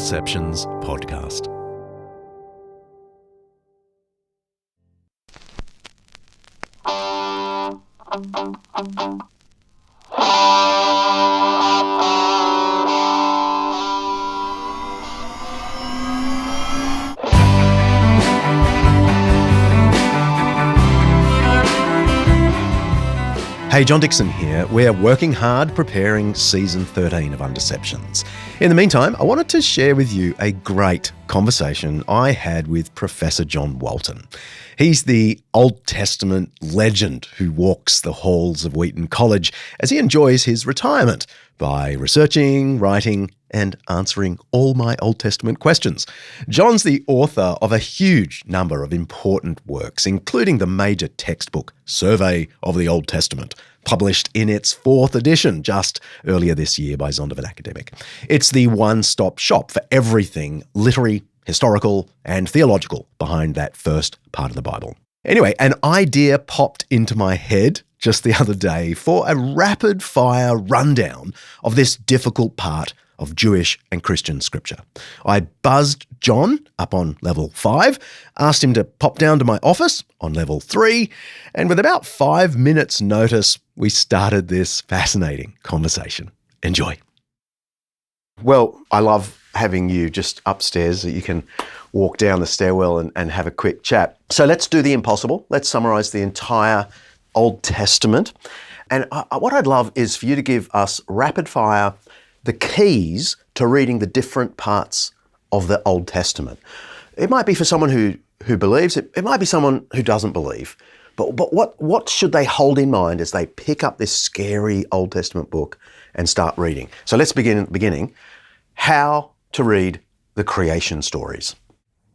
Undeceptions podcast. Hey, John Dixon here. We're working hard preparing season 13 of Undeceptions. In the meantime, I wanted to share with you a great conversation I had with Professor John Walton. He's the Old Testament legend who walks the halls of Wheaton College as he enjoys his retirement by researching, writing, and answering all my Old Testament questions. John's the author of a huge number of important works, including the major textbook Survey of the Old Testament, published in its 4th edition just earlier this year by Zondervan Academic. It's the one-stop shop for everything literary, historical, and theological behind that first part of the Bible. Anyway, an idea popped into my head just the other day for a rapid-fire rundown of this difficult part of Jewish and Christian scripture. I buzzed John up on level 5, asked him to pop down to my office on level 3, and with about 5 minutes notice, we started this fascinating conversation. Enjoy. Well, I love having you just upstairs so you can walk down the stairwell and have a quick chat. So let's do the impossible. Let's summarize the entire Old Testament. And what I'd love is for you to give us rapid fire the keys to reading the different parts of the Old Testament. It might be for someone who believes, it might be someone who doesn't believe, but what should they hold in mind as they pick up this scary Old Testament book and start reading? So let's begin at the beginning. How to read the creation stories.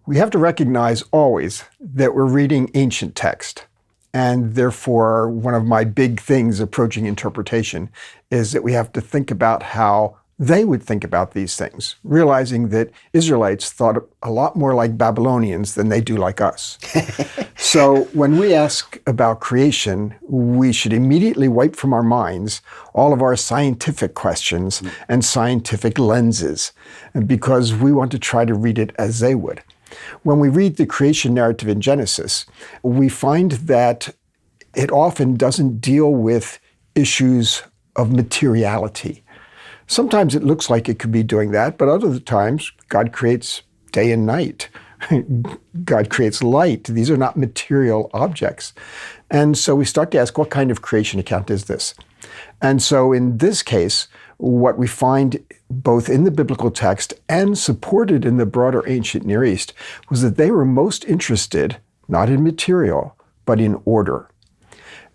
We have to recognize always that we're reading ancient text. And therefore, one of my big things approaching interpretation is that we have to think about how they would think about these things, realizing that Israelites thought a lot more like Babylonians than they do like us. So when we ask about creation, we should immediately wipe from our minds all of our scientific questions and scientific lenses, because we want to try to read it as they would. When we read the creation narrative in Genesis, we find that it often doesn't deal with issues of materiality. Sometimes it looks like it could be doing that, but other times God creates day and night. God creates light. These are not material objects. And so we start to ask, what kind of creation account is this? And so in this case, what we find both in the biblical text and supported in the broader ancient Near East was that they were most interested, not in material, but in order.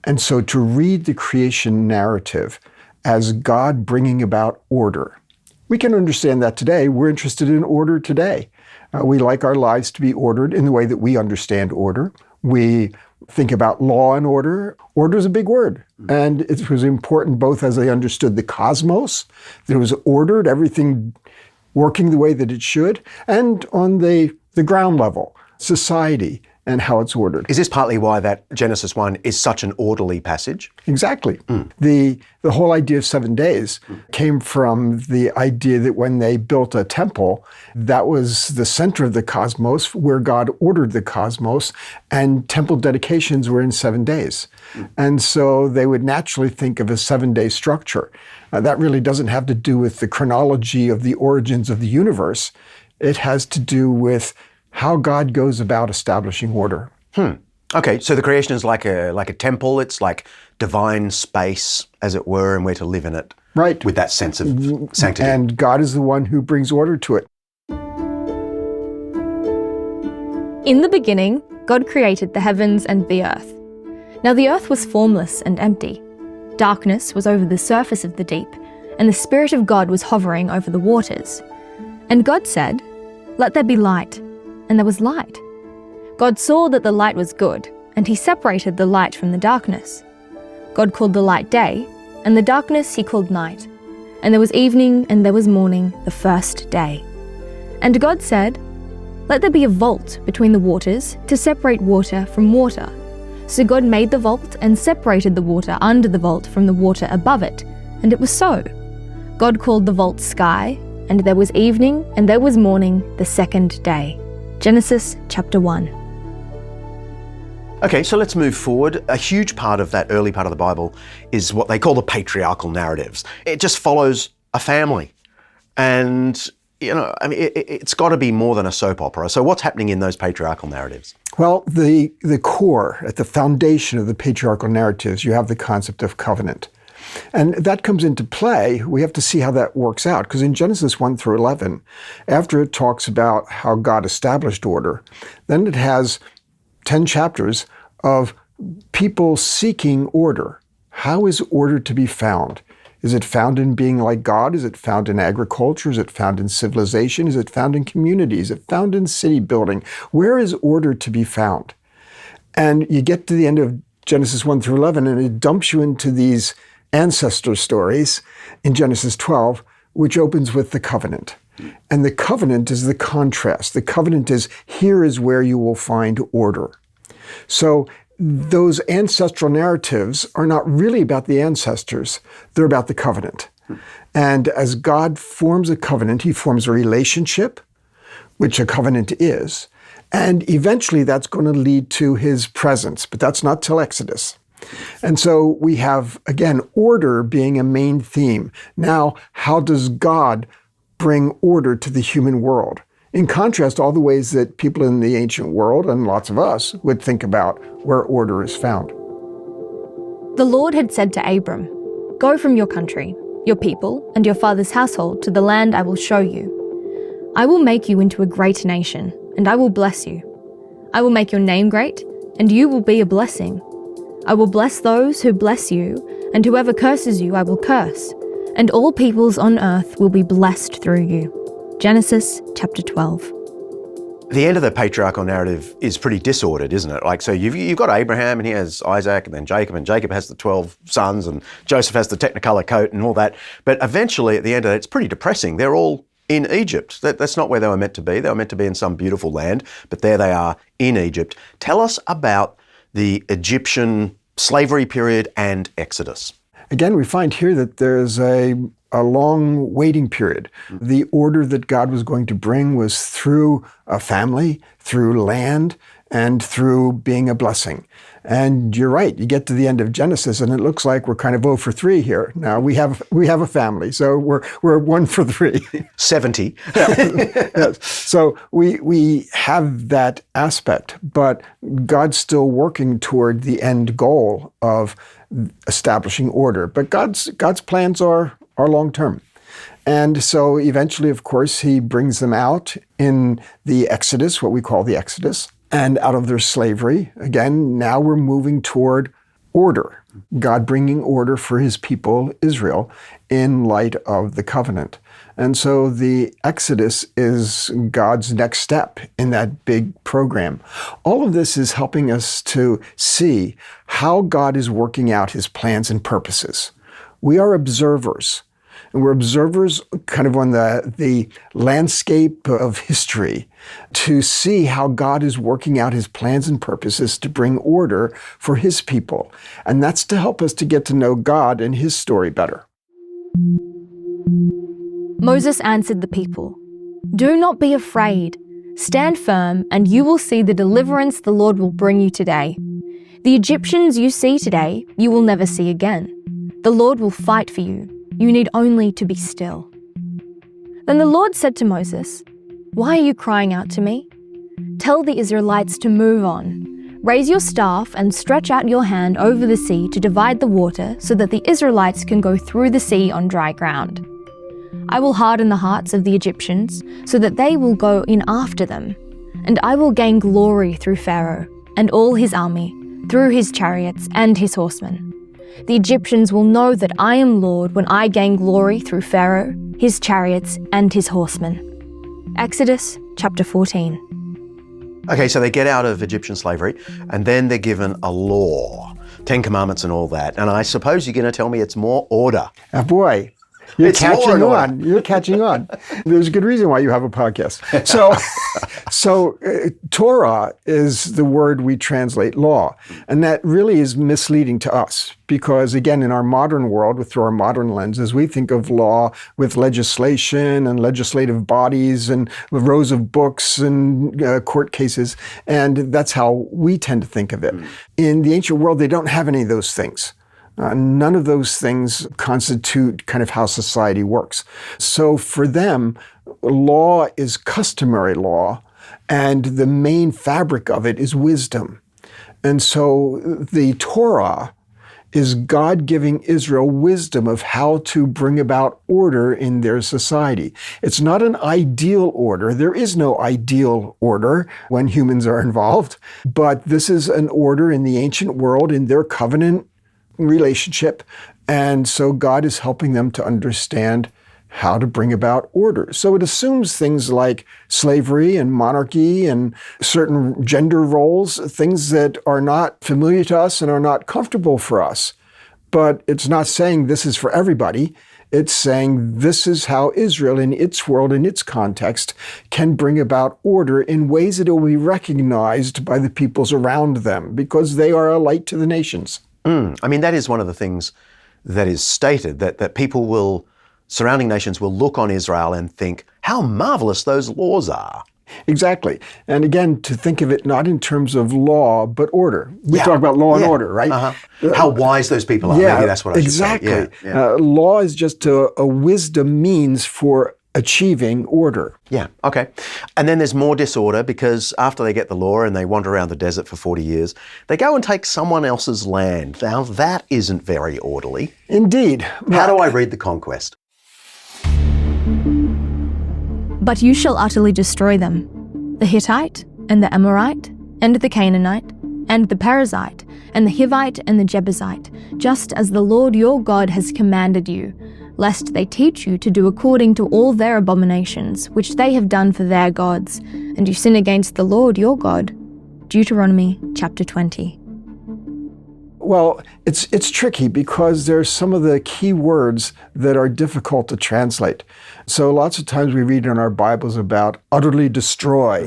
And so to read the creation narrative as God bringing about order, we can understand that today. We're interested in order today. We like our lives to be ordered in the way that we understand order. We think about law and order. Order is a big word. And it was important both as they understood the cosmos, that it was ordered, everything working the way that it should, and on the ground level, society and how it's ordered. Is this partly why that Genesis 1 is such an orderly passage? Exactly. The whole idea of 7 days came from the idea that when they built a temple, that was the center of the cosmos, where God ordered the cosmos, and temple dedications were in 7 days. And so they would naturally think of a 7-day structure. That really doesn't have to do with the chronology of the origins of the universe. It has to do with how God goes about establishing order. Okay, so the creation is like a temple. It's like divine space, as it were, and we're to live in it. Right. With that sense of sanctity. And God is the one who brings order to it. In the beginning, God created the heavens and the earth. Now the earth was formless and empty. Darkness was over the surface of the deep, and the Spirit of God was hovering over the waters. And God said, "Let there be light." And there was light. God saw that the light was good, and he separated the light from the darkness. God called the light day, and the darkness he called night. And there was evening and there was morning, the first day. And God said, "Let there be a vault between the waters to separate water from water." So God made the vault and separated the water under the vault from the water above it, and it was so. God called the vault sky, and there was evening, and there was morning, the second day. Genesis chapter 1. Okay, so let's move forward. A huge part of that early part of the Bible is what they call the patriarchal narratives. It just follows a family. And, it's got to be more than a soap opera. So what's happening in those patriarchal narratives? Well, the core, at the foundation of the patriarchal narratives, you have the concept of covenant. And that comes into play. We have to see how that works out. Because in Genesis 1 through 11, after it talks about how God established order, then it has 10 chapters of people seeking order. How is order to be found? Is it found in being like God? Is it found in agriculture? Is it found in civilization? Is it found in community? Is it found in city building? Where is order to be found? And you get to the end of Genesis 1 through 11, and it dumps you into these ancestor stories in Genesis 12, which opens with the covenant. And the covenant is the contrast. The covenant is, here is where you will find order. So those ancestral narratives are not really about the ancestors. They're about the covenant. And as God forms a covenant, he forms a relationship, which a covenant is. And eventually that's going to lead to his presence, but that's not till Exodus. And so we have, again, order being a main theme. Now, how does God bring order to the human world? In contrast, all the ways that people in the ancient world, and lots of us, would think about where order is found. The Lord had said to Abram, "Go from your country, your people, and your father's household to the land I will show you. I will make you into a great nation, and I will bless you. I will make your name great, and you will be a blessing. I will bless those who bless you, and whoever curses you I will curse, and all peoples on earth will be blessed through you." Genesis chapter 12. The end of the patriarchal narrative is pretty disordered, isn't it? So you've got Abraham, and he has Isaac, and then Jacob has the 12 sons, and Joseph has the technicolor coat and all that. But eventually, at the end of it, it's pretty depressing. They're all in Egypt. That's not where they were meant to be. They were meant to be in some beautiful land, but there they are in Egypt. Tell us about the Egyptian slavery period and Exodus. Again, we find here that there's a long waiting period. The order that God was going to bring was through a family, through land, and through being a blessing. And you're right, you get to the end of Genesis and it looks like we're kind of 0 for 3 here. Now we have a family, so we're 1 for 3. 70. Yes. So we have that aspect, but God's still working toward the end goal of establishing order. But God's plans are long term. And so eventually, of course, he brings them out in the Exodus, what we call the Exodus, and out of their slavery. Again, now we're moving toward order, God bringing order for his people, Israel, in light of the covenant. And so the Exodus is God's next step in that big program. All of this is helping us to see how God is working out his plans and purposes. We are observers. And we're observers kind of on the landscape of history to see how God is working out his plans and purposes to bring order for his people. And that's to help us to get to know God and his story better. Moses answered the people, "Do not be afraid. Stand firm, and you will see the deliverance the Lord will bring you today. The Egyptians you see today, you will never see again. The Lord will fight for you. You need only to be still." Then the Lord said to Moses, "Why are you crying out to me? Tell the Israelites to move on. Raise your staff and stretch out your hand over the sea to divide the water so that the Israelites can go through the sea on dry ground. I will harden the hearts of the Egyptians so that they will go in after them, and I will gain glory through Pharaoh and all his army, through his chariots and his horsemen. The Egyptians will know that I am Lord when I gain glory through Pharaoh, his chariots, and his horsemen." Exodus chapter 14. Okay, so they get out of Egyptian slavery, and then they're given a law, 10 Commandments and all that. And I suppose you're going to tell me it's more order. Boy, You're It's law catching and order. on. You're catching on. There's a good reason why you have a podcast. So Torah is the word we translate law. And that really is misleading to us because, again, in our modern world, through our modern lenses, we think of law with legislation and legislative bodies and rows of books and court cases. And that's how we tend to think of it. In the ancient world, they don't have any of those things. None of those things constitute kind of how society works. So for them, law is customary law, and the main fabric of it is wisdom. And so the Torah is God giving Israel wisdom of how to bring about order in their society. It's not an ideal order. There is no ideal order when humans are involved, but this is an order in the ancient world, in their covenant relationship. And so God is helping them to understand how to bring about order. So it assumes things like slavery and monarchy and certain gender roles, things that are not familiar to us and are not comfortable for us. But it's not saying this is for everybody. It's saying this is how Israel in its world, in its context, can bring about order in ways that it will be recognized by the peoples around them because they are a light to the nations. I mean, that is one of the things that is stated, that surrounding nations will look on Israel and think, how marvelous those laws are. Exactly. And again, to think of it not in terms of law, but order. We talk about law and order, right? How wise those people are. Maybe that's what I should say. Exactly. Law is just a wisdom means for achieving order. Yeah, okay. And then there's more disorder because after they get the law and they wander around the desert for 40 years, they go and take someone else's land. Now, that isn't very orderly. Indeed. How do I read the conquest? But you shall utterly destroy them, the Hittite, and the Amorite, and the Canaanite, and the Perizzite, and the Hivite, and the Jebusite, just as the Lord your God has commanded you, lest they teach you to do according to all their abominations, which they have done for their gods, and you sin against the Lord your God. Deuteronomy chapter 20. Well, it's tricky because there's some of the key words that are difficult to translate. So lots of times we read in our Bibles about utterly destroy,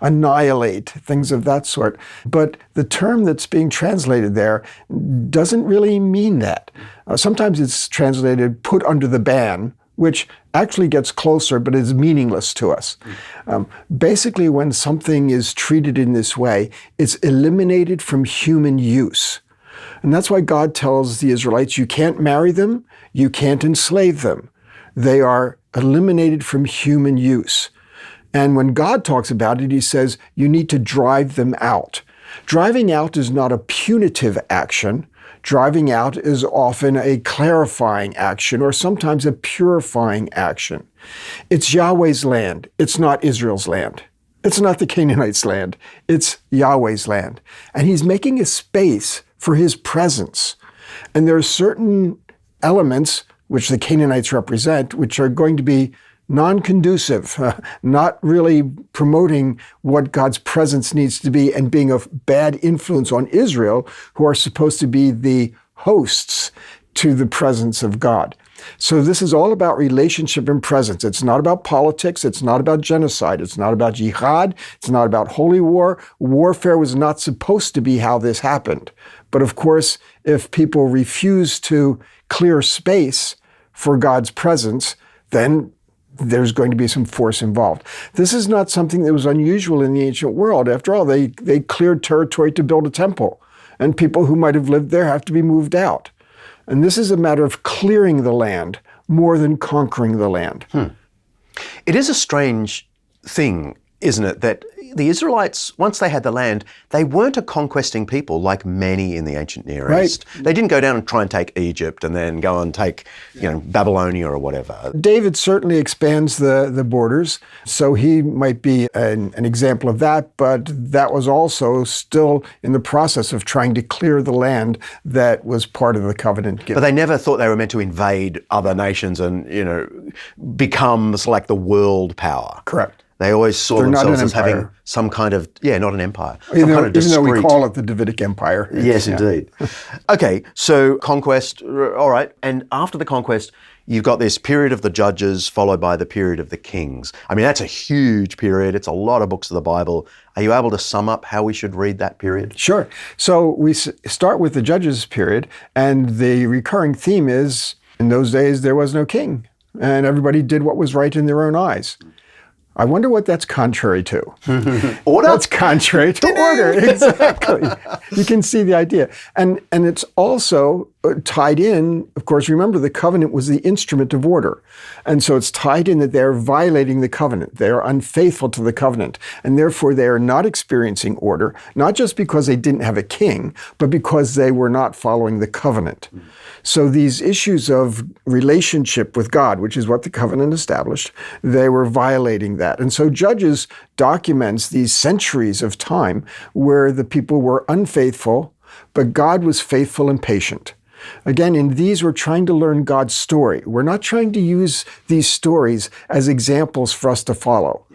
annihilate, things of that sort. But the term that's being translated there doesn't really mean that. Sometimes it's translated put under the ban, which actually gets closer but is meaningless to us. Basically, when something is treated in this way, it's eliminated from human use. And that's why God tells the Israelites, you can't marry them, you can't enslave them. They are eliminated from human use. And when God talks about it, he says, you need to drive them out. Driving out is not a punitive action. Driving out is often a clarifying action or sometimes a purifying action. It's Yahweh's land. It's not Israel's land. It's not the Canaanites' land. It's Yahweh's land. And he's making a space for his presence. And there are certain elements which the Canaanites represent, which are going to be non-conducive, not really promoting what God's presence needs to be and being a bad influence on Israel, who are supposed to be the hosts to the presence of God. So this is all about relationship and presence. It's not about politics. It's not about genocide. It's not about jihad. It's not about holy war. Warfare was not supposed to be how this happened. But of course, if people refuse to clear space for God's presence, then there's going to be some force involved. This is not something that was unusual in the ancient world. After all, they cleared territory to build a temple, and people who might have lived there have to be moved out. And this is a matter of clearing the land more than conquering the land. It is a strange thing, isn't it, that the Israelites, once they had the land, they weren't a conquesting people like many in the ancient Near East. They didn't go down and try and take Egypt and then go and take, Babylonia or whatever. David certainly expands the borders, so he might be an example of that, but that was also still in the process of trying to clear the land that was part of the covenant given. But they never thought they were meant to invade other nations and, become like the world power. Correct. They always saw They're not themselves an as having empire. some kind of, not an empire. Some Even kind of though we discrete. call it the Davidic Empire. Yes, Yeah. indeed. Okay, so conquest, all right. And after the conquest, you've got this period of the judges followed by the period of the kings. I mean, that's a huge period. It's a lot of books of the Bible. Are you able to sum up how we should read that period? Sure. So we start with the Judges period, and the recurring theme is, in those days there was no king, and everybody did what was right in their own eyes. I wonder what that's contrary to. Order? That's contrary to order, exactly. You can see the idea. And it's also tied in, of course, remember the covenant was the instrument of order. And so it's tied in that they're violating the covenant. They are unfaithful to the covenant. And therefore they are not experiencing order, not just because they didn't have a king, but because they were not following the covenant. So these issues of relationship with God, which is what the covenant established, they were violating that. And so Judges documents these centuries of time where the people were unfaithful, but God was faithful and patient. Again, in these, we're trying to learn God's story. We're not trying to use these stories as examples for us to follow.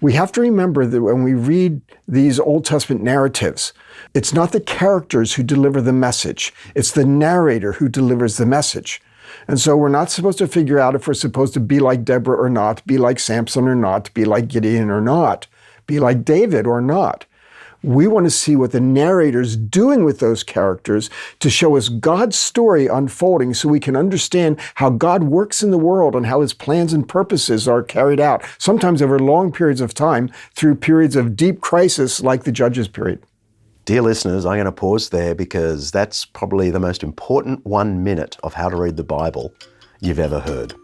We have to remember that when we read these Old Testament narratives, it's not the characters who deliver the message. It's the narrator who delivers the message. And so we're not supposed to figure out if we're supposed to be like Deborah or not, be like Samson or not, be like Gideon or not, be like David or not. We want to see what the narrator's doing with those characters to show us God's story unfolding so we can understand how God works in the world and how his plans and purposes are carried out, sometimes over long periods of time through periods of deep crisis like the Judges period. Dear listeners, I'm going to pause there because that's probably the most important 1 minute of how to read the Bible you've ever heard.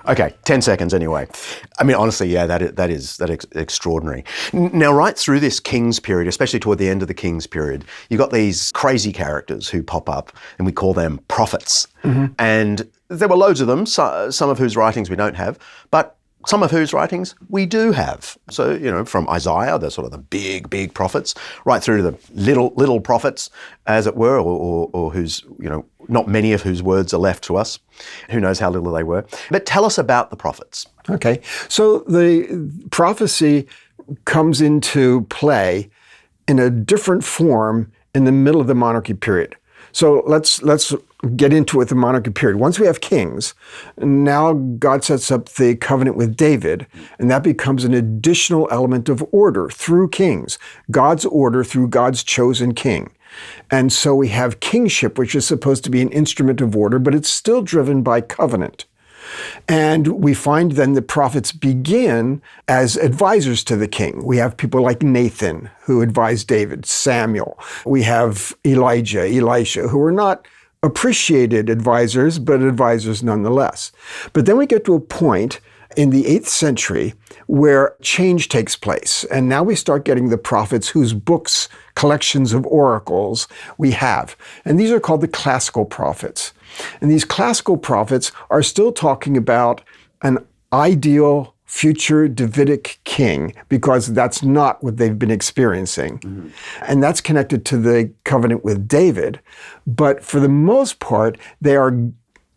Okay, 10 seconds anyway. I mean, honestly, yeah, that is extraordinary. Now, right through this King's period, especially toward the end of the King's period, you've got these crazy characters who pop up, and we call them prophets. Mm-hmm. And there were loads of them, some of whose writings we don't have, but some of whose writings we do have. So, from Isaiah, the sort of the big prophets, right through to the little prophets, as it were, or whose, not many of whose words are left to us. Who knows how little they were. But tell us about the prophets. Okay. So the prophecy comes into play in a different form in the middle of the monarchy period. So let's get into it, the monarchy period. Once we have kings, now God sets up the covenant with David, and that becomes an additional element of order through kings, God's order through God's chosen king. And so we have kingship, which is supposed to be an instrument of order, but it's still driven by covenant. And we find then the prophets begin as advisors to the king. We have people like Nathan, who advised David, Samuel. We have Elijah, Elisha, who are not appreciated advisors, but advisors nonetheless. But then we get to a point in the 8th century where change takes place. And now we start getting the prophets whose books, collections of oracles we have. And these are called the classical prophets. And these classical prophets are still talking about an ideal future Davidic king, because that's not what they've been experiencing. Mm-hmm. And that's connected to the covenant with David. But for the most part, they are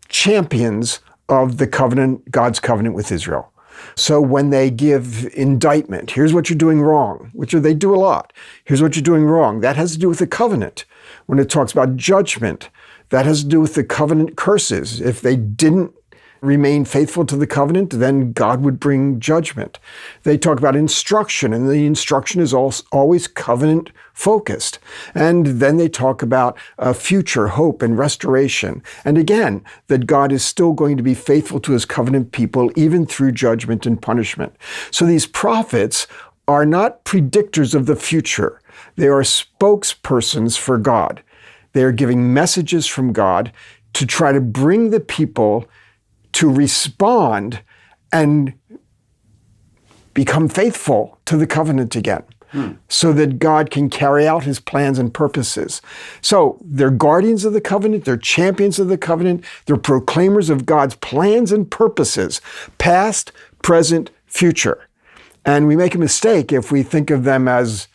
champions of the covenant, God's covenant with Israel. So when they give indictment, here's what you're doing wrong, which they do a lot. Here's what you're doing wrong. That has to do with the covenant. When it talks about judgment, that has to do with the covenant curses. If they didn't remain faithful to the covenant, then God would bring judgment. They talk about instruction, and the instruction is always covenant focused. And then they talk about future hope and restoration. And again, that God is still going to be faithful to his covenant people, even through judgment and punishment. So these prophets are not predictors of the future. They are spokespersons for God. They are giving messages from God to try to bring the people to respond and become faithful to the covenant again, so that God can carry out his plans and purposes. So they're guardians of the covenant, they're champions of the covenant, they're proclaimers of God's plans and purposes, past, present, future. And we make a mistake if we think of them as,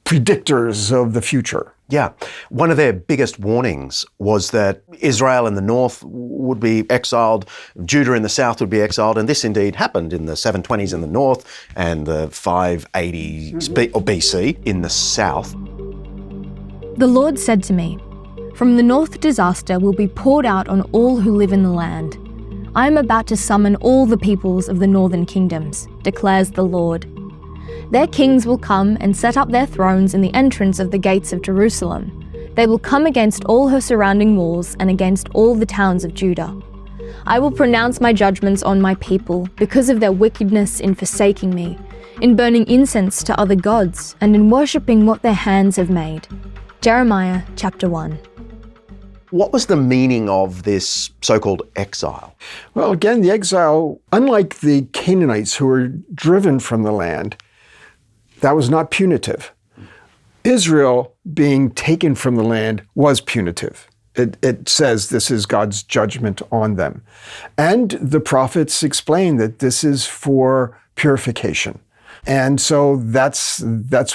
predictors of the future. Yeah. One of their biggest warnings was that Israel in the north would be exiled, Judah in the south would be exiled, and this indeed happened in the 720s in the north and the 580s BC in the south. The Lord said to me, "From the north disaster will be poured out on all who live in the land. I am about to summon all the peoples of the northern kingdoms, declares the Lord. Their kings will come and set up their thrones in the entrance of the gates of Jerusalem. They will come against all her surrounding walls and against all the towns of Judah. I will pronounce my judgments on my people because of their wickedness in forsaking me, in burning incense to other gods, and in worshipping what their hands have made." Jeremiah chapter 1. What was the meaning of this so-called exile? Well, again, the exile, unlike the Canaanites who were driven from the land, that was not punitive. Israel being taken from the land was punitive. It says this is God's judgment on them. And the prophets explain that this is for purification. And so that's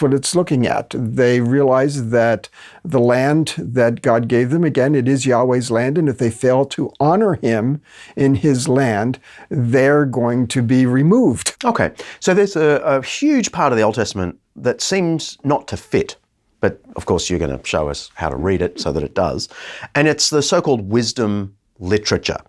what it's looking at. They realize that the land that God gave them, again, it is Yahweh's land, and if they fail to honor him in his land, they're going to be removed. Okay, so there's a huge part of the Old Testament that seems not to fit, but of course you're going to show us how to read it so that it does, and it's the so-called wisdom literature.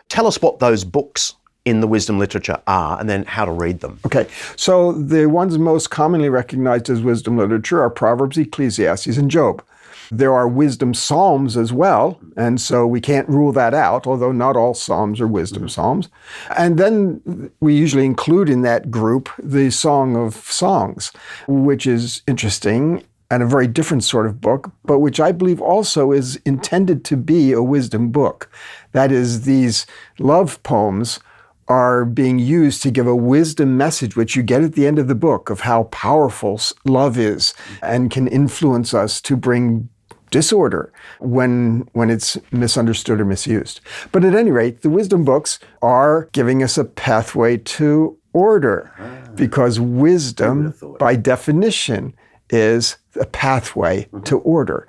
Tell us what those books in the wisdom literature are, and then how to read them. Okay, so the ones most commonly recognized as wisdom literature are Proverbs, Ecclesiastes, and Job. There are wisdom psalms as well, and so we can't rule that out, although not all psalms are wisdom psalms. And then we usually include in that group the Song of Songs, which is interesting and a very different sort of book, but which I believe also is intended to be a wisdom book. That is, these love poems are being used to give a wisdom message, which you get at the end of the book, of how powerful love is and can influence us to bring disorder when it's misunderstood or misused. But at any rate, the wisdom books are giving us a pathway to order, because wisdom, by definition, is a pathway to order.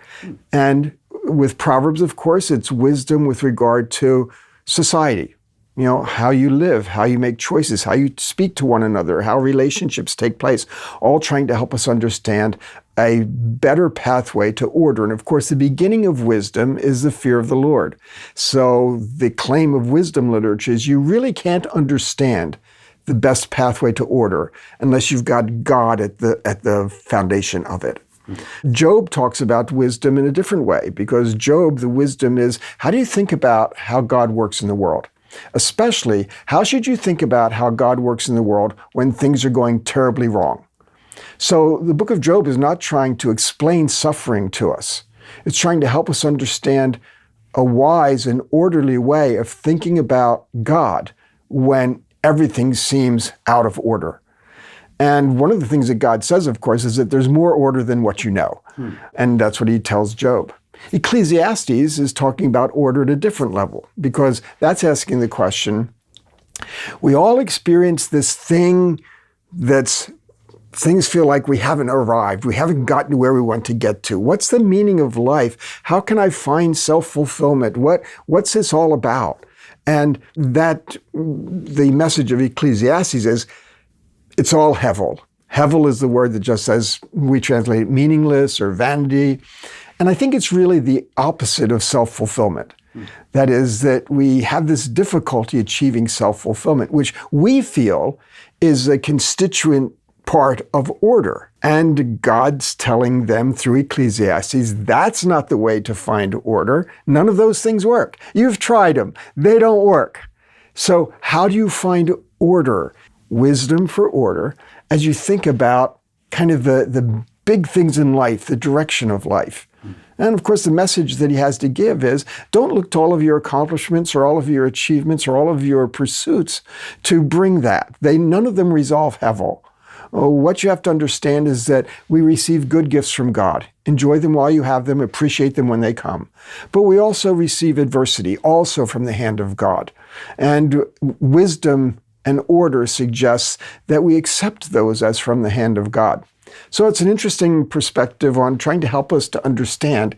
And with Proverbs, of course, it's wisdom with regard to society. You know, how you live, how you make choices, how you speak to one another, how relationships take place, all trying to help us understand a better pathway to order. And of course, the beginning of wisdom is the fear of the Lord. So the claim of wisdom literature is you really can't understand the best pathway to order unless you've got God at the foundation of it. Job talks about wisdom in a different way, because Job, the wisdom is, how do you think about how God works in the world? Especially, how should you think about how God works in the world when things are going terribly wrong? So the book of Job is not trying to explain suffering to us. It's trying to help us understand a wise and orderly way of thinking about God when everything seems out of order. And one of the things that God says, of course, is that there's more order than what you know. And that's what he tells Job. Ecclesiastes is talking about order at a different level, because that's asking the question, we all experience this thing things feel like we haven't arrived. We haven't gotten to where we want to get to. What's the meaning of life? How can I find self-fulfillment? What's this all about? And that the message of Ecclesiastes is, it's all hevel. Hevel is the word that just says, we translate it meaningless or vanity. And I think it's really the opposite of self-fulfillment. That is, that we have this difficulty achieving self-fulfillment, which we feel is a constituent part of order. And God's telling them through Ecclesiastes, that's not the way to find order. None of those things work. You've tried them. They don't work. So how do you find order? Wisdom for order, as you think about kind of the big things in life, the direction of life. And of course, the message that he has to give is, don't look to all of your accomplishments or all of your achievements or all of your pursuits to bring that. None of them resolve hevel. What you have to understand is that we receive good gifts from God. Enjoy them while you have them, appreciate them when they come. But we also receive adversity, also from the hand of God. And wisdom and order suggests that we accept those as from the hand of God. So it's an interesting perspective on trying to help us to understand,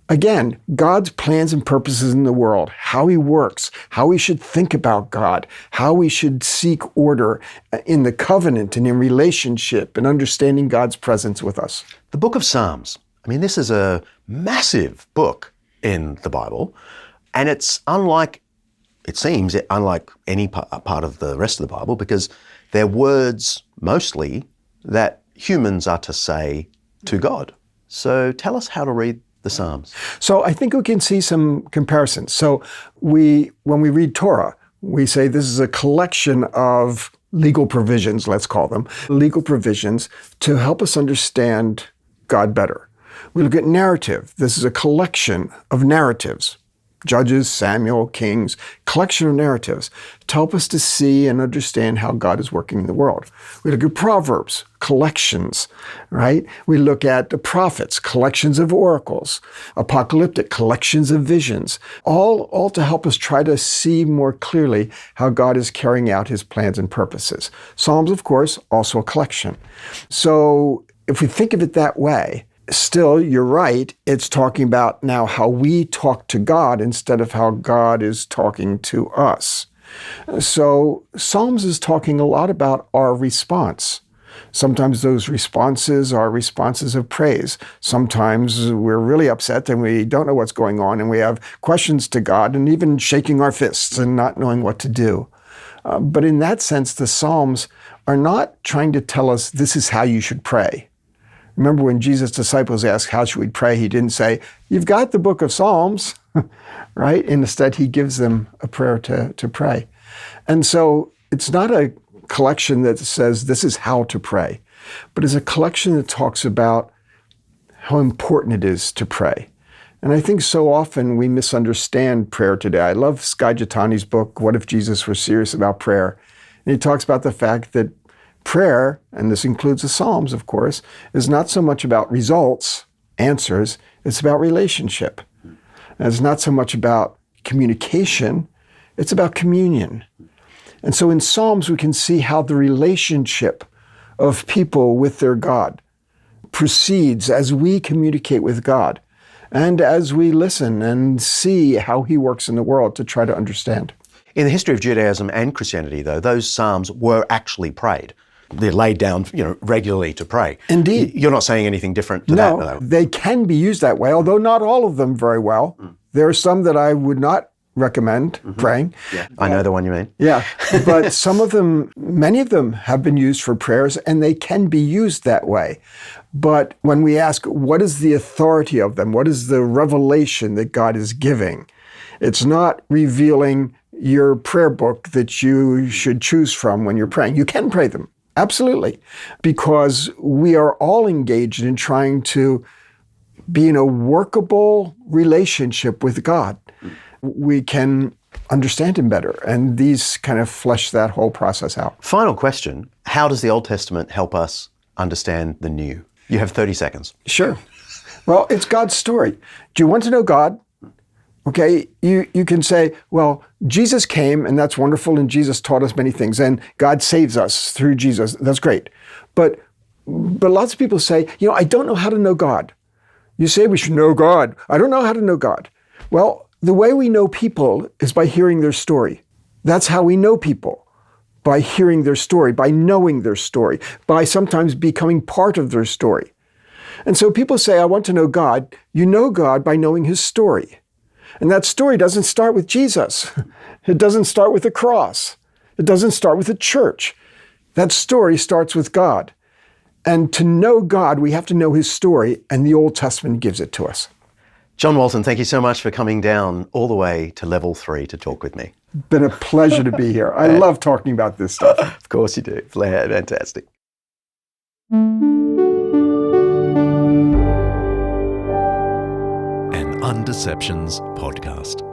again, God's plans and purposes in the world, how he works, how we should think about God, how we should seek order in the covenant and in relationship and understanding God's presence with us. The book of Psalms. I mean, this is a massive book in the Bible, and it's unlike any part of the rest of the Bible, because they're words mostly that humans are to say to God. So tell us how to read the Psalms. So I think we can see some comparisons. So when we read Torah, we say this is a collection of legal provisions, let's call them, legal provisions to help us understand God better. We look at narrative. This is a collection of narratives. Judges, Samuel, Kings, collection of narratives to help us to see and understand how God is working in the world. We look at Proverbs, collections, right? We look at the prophets, collections of oracles, apocalyptic, collections of visions, all to help us try to see more clearly how God is carrying out his plans and purposes. Psalms, of course, also a collection. So if we think of it that way, still, you're right, it's talking about now how we talk to God instead of how God is talking to us. So Psalms is talking a lot about our response. Sometimes those responses are responses of praise. Sometimes we're really upset and we don't know what's going on and we have questions to God and even shaking our fists and not knowing what to do. But in that sense, the Psalms are not trying to tell us this is how you should pray. Remember when Jesus' disciples asked, how should we pray? He didn't say, you've got the book of Psalms, right? Instead, he gives them a prayer to pray. And so it's not a collection that says this is how to pray, but it's a collection that talks about how important it is to pray. And I think so often we misunderstand prayer today. I love Skye Jethani's book, What If Jesus Were Serious About Prayer? And he talks about the fact that prayer, and this includes the Psalms, of course, is not so much about results, answers, it's about relationship. And it's not so much about communication, it's about communion. And so in Psalms, we can see how the relationship of people with their God proceeds as we communicate with God and as we listen and see how he works in the world to try to understand. In the history of Judaism and Christianity, though, those Psalms were actually prayed. They're laid down, regularly to pray. Indeed. You're not saying anything different to that, No, though. they can be used that way, although not all of them very well. There are some that I would not recommend praying. Yeah, I know the one you mean. Yeah, but some of them, many of them have been used for prayers, and they can be used that way. But when we ask, what is the authority of them? What is the revelation that God is giving? It's not revealing your prayer book that you should choose from when you're praying. You can pray them. Absolutely, because we are all engaged in trying to be in a workable relationship with God. We can understand him better, and these kind of flesh that whole process out. Final question, how does the Old Testament help us understand the New? You have 30 seconds. Sure. Well, it's God's story. Do you want to know God? Okay, you can say, well, Jesus came, and that's wonderful, and Jesus taught us many things, and God saves us through Jesus. That's great. But lots of people say, I don't know how to know God. You say we should know God. I don't know how to know God. Well, the way we know people is by hearing their story. That's how we know people, by hearing their story, by knowing their story, by sometimes becoming part of their story. And so people say, I want to know God. You know God by knowing his story. And that story doesn't start with Jesus. It doesn't start with the cross. It doesn't start with the church. That story starts with God. And to know God, we have to know his story, and the Old Testament gives it to us. John Walton, thank you so much for coming down all the way to level 3 to talk with me. Been a pleasure to be here. I love talking about this stuff. Of course you do. Fantastic. An Undeceptions podcast.